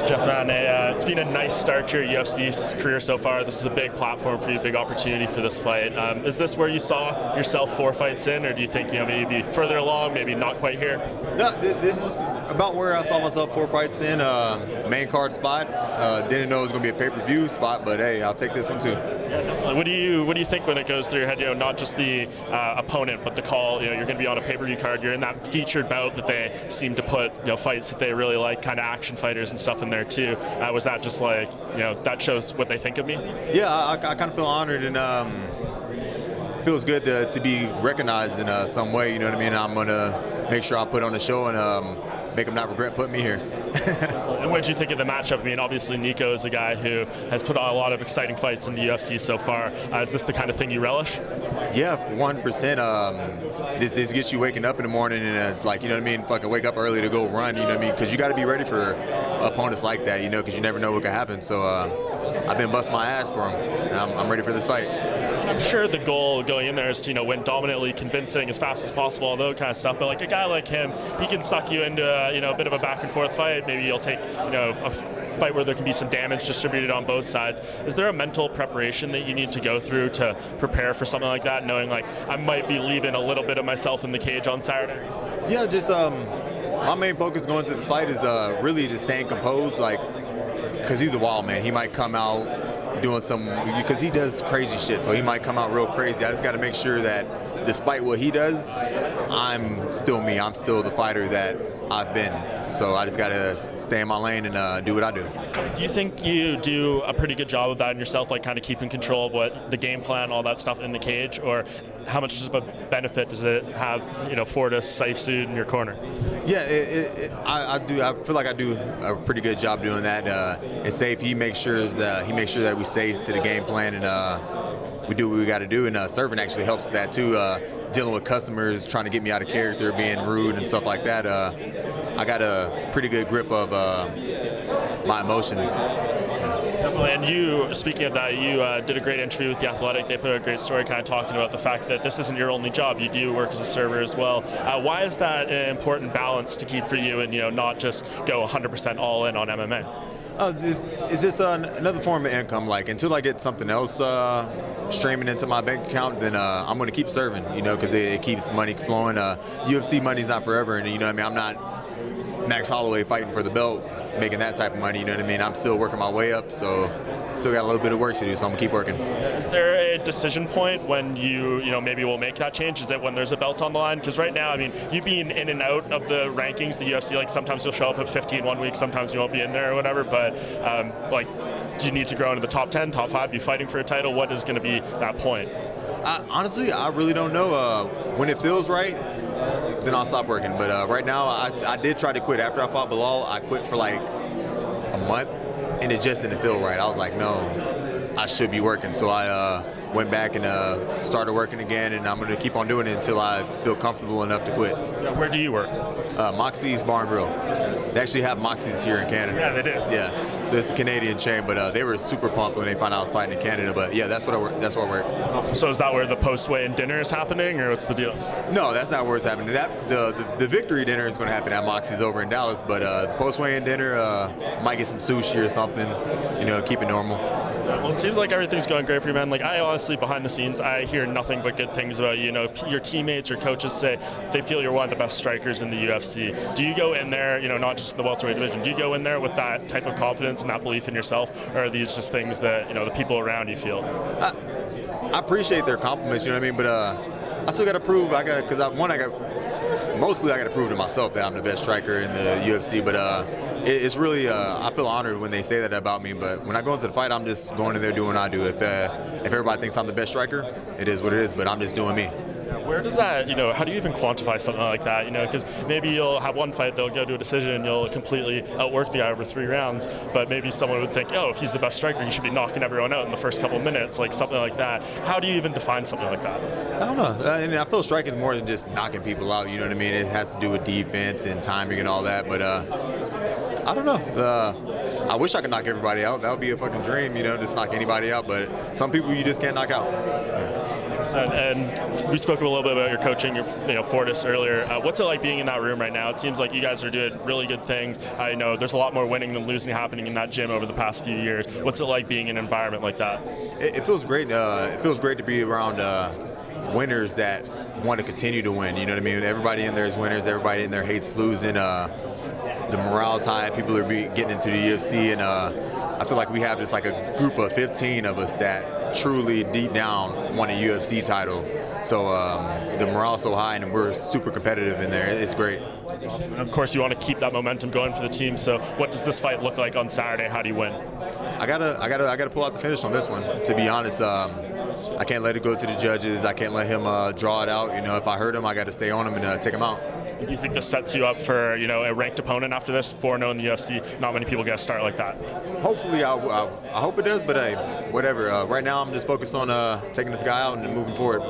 Geoff, man, it's been a nice start to your UFC career so far. This is a big platform for you, big opportunity for this fight. Is this where you saw yourself 4 fights in, or do you think maybe further along, maybe not quite here? No, this is about where I saw myself 4 fights in. Main card spot. Didn't know it was going to be a pay-per-view spot, but hey, I'll take this one too. Yeah, definitely. What do you think when it goes through your head? Not just the opponent, but the call. You're going to be on a pay-per-view card. You're in that featured bout that they seem to put fights that they really like, kind of action fighters and stuff in there too. Was that just like that shows what they think of me? Yeah, I kind of feel honored and feels good to be recognized in some way. You know what I mean? I'm gonna make sure I put on the show and make them not regret putting me here. And what did you think of the matchup? I mean, obviously Nico is a guy who has put on a lot of exciting fights in the UFC so far. Is this the kind of thing you relish? Yeah, 100%. This gets you waking up in the morning and like, you know what I mean, fucking wake up early to go run, you know what I mean? Because you got to be ready for opponents like that, because you never know what could happen. So I've been busting my ass for them. I'm ready for this fight. I'm sure the goal going in there is to win dominantly, convincing, as fast as possible, all that kind of stuff. But like a guy like him, he can suck you into a bit of a back and forth fight. Maybe you'll take a fight where there can be some damage distributed on both sides. Is there a mental preparation that you need to go through to prepare for something like that, knowing like I might be leaving a little bit of myself in the cage on Saturday? Yeah, just my main focus going into this fight is really just staying composed, like, because he's a wild man. He might come out doing some, because he does crazy shit, so he might come out real crazy. I just got to make sure that despite what he does, I'm still me. I'm still the fighter that I've been. So I just got to stay in my lane and do what I do. Do you think you do a pretty good job of that in yourself, like kind of keeping control of what the game plan, all that stuff in the cage, or how much of a benefit does it have, Fortis, Saifsud in your corner? Yeah, I do. I feel like I do a pretty good job doing that. And Saif, he makes sure that we stay to the game plan and we do what we got to do. And Servant actually helps with that too. Dealing with customers, trying to get me out of character, being rude and stuff like that. I got a pretty good grip of my emotions. Definitely. And you, speaking of that, you did a great interview with The Athletic. They put a great story kind of talking about the fact that this isn't your only job. You do work as a server as well. Why is that an important balance to keep for you and not just go 100% all in on MMA? It's just another form of income. Like, until I get something else streaming into my bank account, then I'm going to keep serving, because it keeps money flowing. UFC money's not forever, and I'm not Max Holloway fighting for the belt, making that type of money, you know what I mean? I'm still working my way up, so still got a little bit of work to do, so I'm gonna keep working. Is there a decision point when you maybe will make that change? Is it when there's a belt on the line? Because right now, I mean, you being in and out of the rankings, the UFC, like sometimes you'll show up at 15 one week, sometimes you won't be in there or whatever, but do you need to grow into the top 10, top 5, be fighting for a title? What is gonna be that point? Honestly, I really don't know. When it feels right, then I'll stop working. But right now, I did try to quit. After I fought Bilal, I quit for like a month, and it just didn't feel right. I was like, no, I should be working. So I went back and started working again, and I'm going to keep on doing it until I feel comfortable enough to quit. Where do you work? Moxie's Bar and Grill. They actually have Moxie's here in Canada. Yeah, they do. Yeah. So it's a Canadian chain, but they were super pumped when they found out I was fighting in Canada. But yeah, that's what I work. That's where I work. Awesome. So is that where the post-weigh-in dinner is happening, or what's the deal? No, that's not where it's happening. The victory dinner is going to happen at Moxie's over in Dallas, but the post-weigh-in dinner might get some sushi or something. Keep it normal. Well, it seems like everything's going great for you, man. Like, I honestly, behind the scenes, I hear nothing but good things about you. Your teammates or coaches say they feel you're one of the best strikers in the UFC. Do you go in there, not just in the welterweight division, do you go in there with that type of confidence and that belief in yourself, or are these just things that, the people around you feel? I appreciate their compliments, you know what I mean? But I still got to prove. Mostly I got to prove to myself that I'm the best striker in the UFC, but it's really, I feel honored when they say that about me, but when I go into the fight, I'm just going in there doing what I do. If everybody thinks I'm the best striker, it is what it is, but I'm just doing me. Where does that, how do you even quantify something like that? Because maybe you'll have one fight, they'll go to a decision, and you'll completely outwork the guy over 3 rounds, but maybe someone would think, if he's the best striker, he should be knocking everyone out in the first couple of minutes, like something like that. How do you even define something like that? I don't know. And I feel striking is more than just knocking people out, you know what I mean? It has to do with defense and timing and all that, but I don't know. I wish I could knock everybody out. That would be a fucking dream, just knock anybody out, but some people you just can't knock out. And we spoke a little bit about your coaching, Fortis earlier. What's it like being in that room right now? It seems like you guys are doing really good things. I know there's a lot more winning than losing happening in that gym over the past few years. What's it like being in an environment like that? It feels great. It feels great to be around winners that want to continue to win. You know what I mean? Everybody in there is winners. Everybody in there hates losing. The morale's high. People are getting into the UFC, and I feel like we have just like a group of 15 of us that truly deep down want a UFC title. So the morale's so high, and we're super competitive in there. It's great. That's awesome. And of course, you want to keep that momentum going for the team. So what does this fight look like on Saturday? How do you win? I gotta pull out the finish on this one. To be honest, I can't let it go to the judges. I can't let him draw it out. You know, if I hurt him, I got to stay on him and take him out. Do you think this sets you up for a ranked opponent after this? 4-0 in the UFC. Not many people get a start like that. Hopefully, I hope it does. But hey, whatever. Right now, I'm just focused on taking this guy out and moving forward.